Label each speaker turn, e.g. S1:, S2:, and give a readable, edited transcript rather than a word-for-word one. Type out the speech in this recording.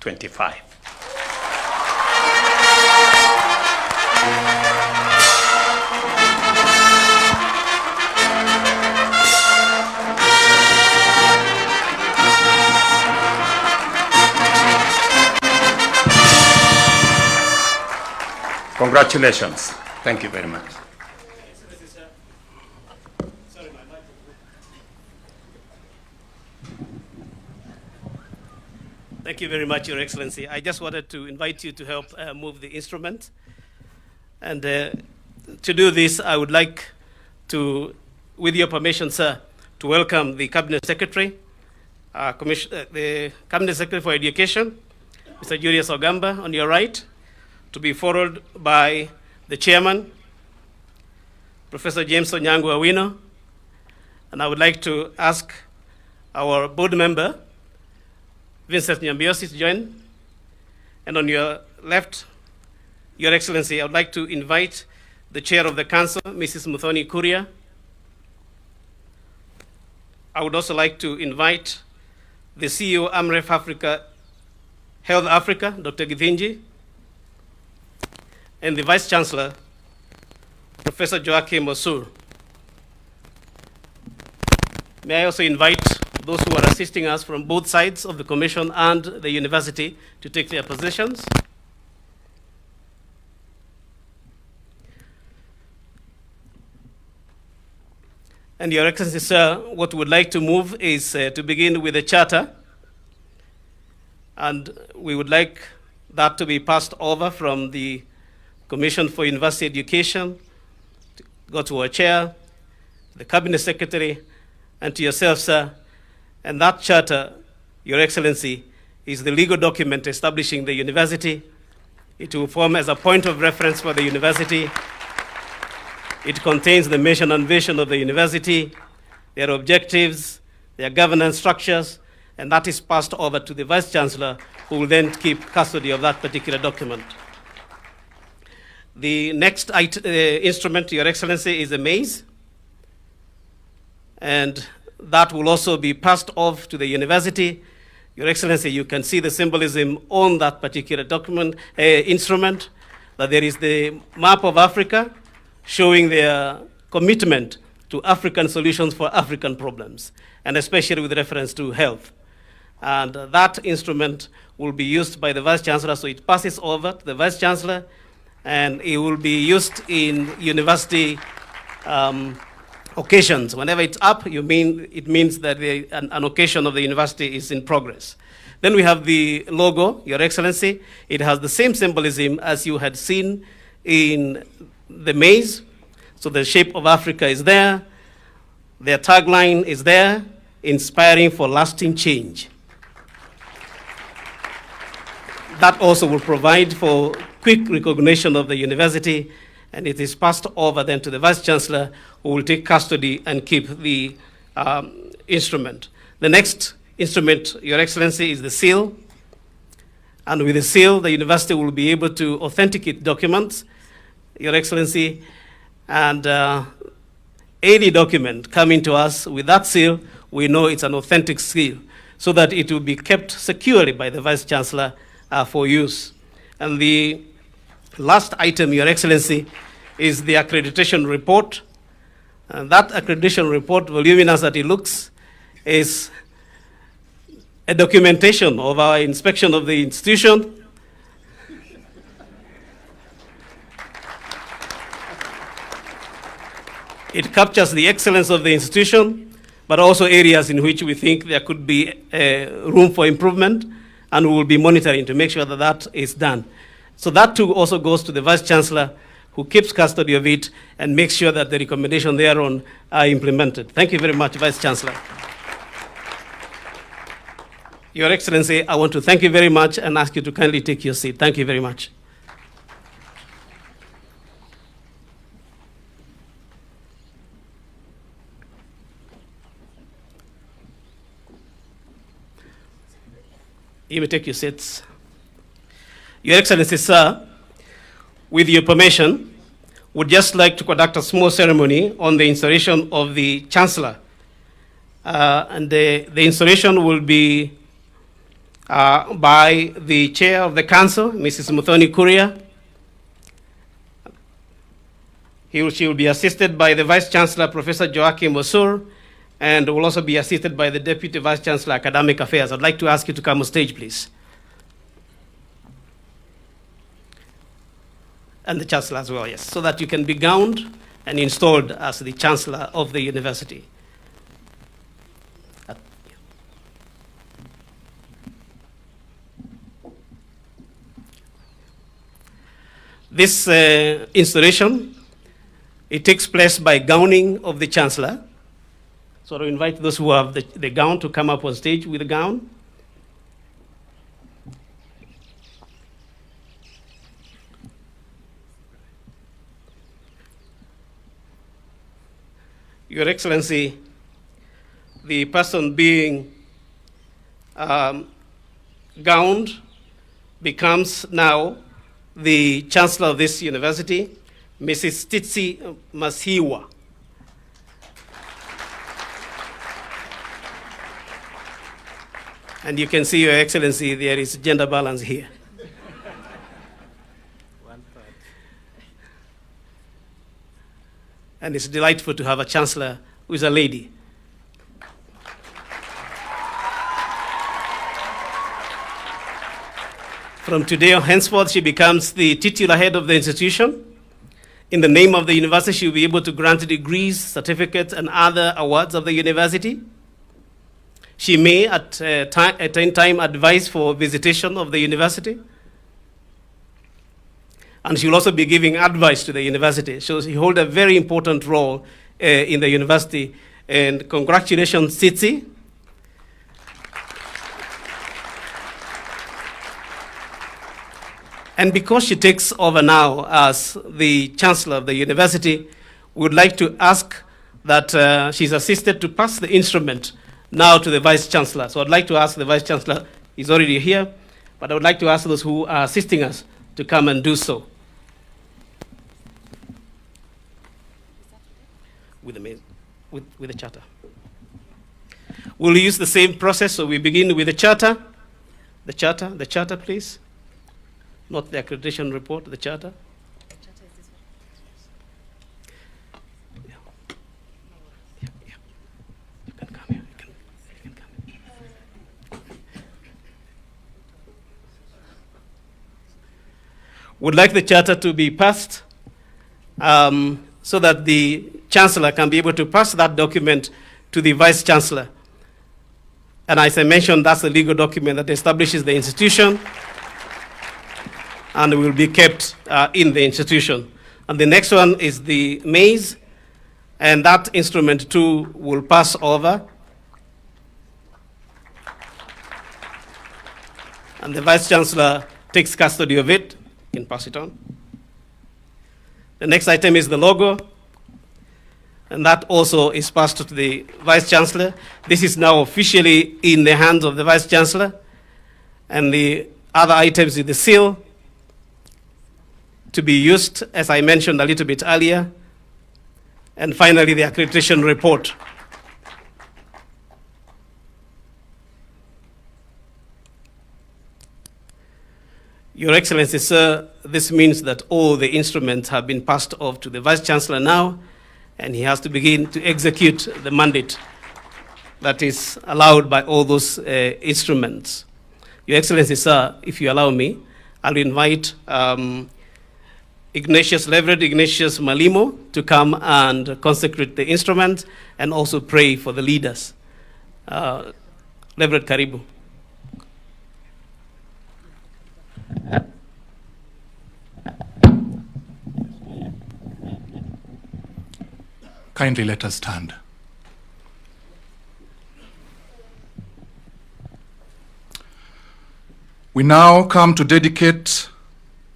S1: 2025. Congratulations. Thank you very much.
S2: Thank you very much, Your Excellency. I just wanted to invite you to help move the instrument. And to do this, I would like to, with your permission, sir, to welcome the Cabinet Secretary, the Cabinet Secretary for Education, Mr. Julius Ogamba, on your right, to be followed by the Chairman, Professor James Onyango Awino. And I would like to ask our board member, Vincent Nyambiosi, to join. And on your left, Your Excellency, I would like to invite the Chair of the Council, Mrs. Muthoni Kuria. I would also like to invite the CEO, Amref Health Africa, Dr. Githinji, and the Vice Chancellor, Professor Joachim Osur. May I also invite those who are assisting us from both sides of the Commission and the University to take their positions. And Your Excellency, sir, what we would like to move is to begin with the charter. And we would like that to be passed over from the Commission for University Education, to go to our chair, the Cabinet Secretary, and to yourself, sir. And that charter, Your Excellency, is the legal document establishing the university. It will form as a point of reference for the university. It contains the mission and vision of the university, their objectives, their governance structures, and that is passed over to the Vice Chancellor, who will then keep custody of that particular document. The next instrument, Your Excellency, is a maze, and that will also be passed off to the university. Your Excellency, you can see the symbolism on that particular document, instrument, that there is the map of Africa showing their commitment to African solutions for African problems, and especially with reference to health. And that instrument will be used by the Vice Chancellor, so it passes over to the Vice Chancellor, and it will be used in university occasions. Whenever it's up, it means that an occasion of the university is in progress. Then we have the logo, Your Excellency. It has the same symbolism as you had seen in the maze. So the shape of Africa is there. Their tagline is there, inspiring for lasting change. That also will provide for quick recognition of the university, and it is passed over then to the Vice Chancellor, who will take custody and keep the instrument. The next instrument, Your Excellency, is the seal. And with the seal, the university will be able to authenticate documents, Your Excellency, and any document coming to us with that seal, we know it's an authentic seal, so that it will be kept securely by the Vice Chancellor for use. And the last item, Your Excellency, is the accreditation report. And that accreditation report, voluminous that it looks, is a documentation of our inspection of the institution. It captures the excellence of the institution, but also areas in which we think there could be room for improvement, and we will be monitoring to make sure that that is done. So that too also goes to the Vice Chancellor, who keeps custody of it and makes sure that the recommendations thereon are implemented. Thank you very much, Vice Chancellor. Your Excellency, I want to thank you very much and ask you to kindly take your seat. Thank you very much. You may take your seats. Your Excellency, sir, with your permission, would just like to conduct a small ceremony on the installation of the Chancellor. And the installation will be by the Chair of the Council, Mrs. Muthoni Kuria. She will be assisted by the Vice Chancellor, Professor Joachim Osur, and will also be assisted by the Deputy Vice Chancellor, Academic Affairs. I'd like to ask you to come on stage, please. And the Chancellor as well, yes, so that you can be gowned and installed as the Chancellor of the university. This installation, it takes place by gowning of the Chancellor. So I invite those who have the gown to come up on stage with the gown. Your Excellency, the person being gowned becomes now the Chancellor of this university, Mrs. Titsi Masiwa. And you can see, Your Excellency, there is gender balance here. And it's delightful to have a Chancellor who is a lady. From today on henceforth, she becomes the titular head of the institution. In the name of the university, she will be able to grant degrees, certificates, and other awards of the university. She may, at any time, advise for visitation of the university. And she will also be giving advice to the university. So she holds a very important role in the university. And congratulations, Tsitsi. And because she takes over now as the Chancellor of the university, we would like to ask that she's assisted to pass the instrument now to the Vice Chancellor. So I'd like to ask the Vice Chancellor, he's already here, but I would like to ask those who are assisting us to come and do so. With the charter. We'll use the same process, so we begin with the charter. The charter, please. Not the accreditation report, the charter. The charter is this one. Yeah. You can come here. You can come here. Would like the charter to be passed so that the Chancellor can be able to pass that document to the Vice Chancellor. And as I mentioned, that's the legal document that establishes the institution and will be kept in the institution. And the next one is the maize, and that instrument too will pass over. And the Vice Chancellor takes custody of it. You can pass it on. The next item is the logo, and that also is passed to the Vice Chancellor. This is now officially in the hands of the Vice Chancellor. And the other items is the seal, to be used, as I mentioned a little bit earlier. And finally, the accreditation report. Your Excellency, sir, this means that all the instruments have been passed off to the Vice Chancellor now, and he has to begin to execute the mandate that is allowed by all those instruments. Your Excellency, sir, if you allow me, I'll invite Reverend Ignatius Malimo to come and consecrate the instrument and also pray for the leaders. Reverend Karibu.
S3: Kindly let us stand. We now come to dedicate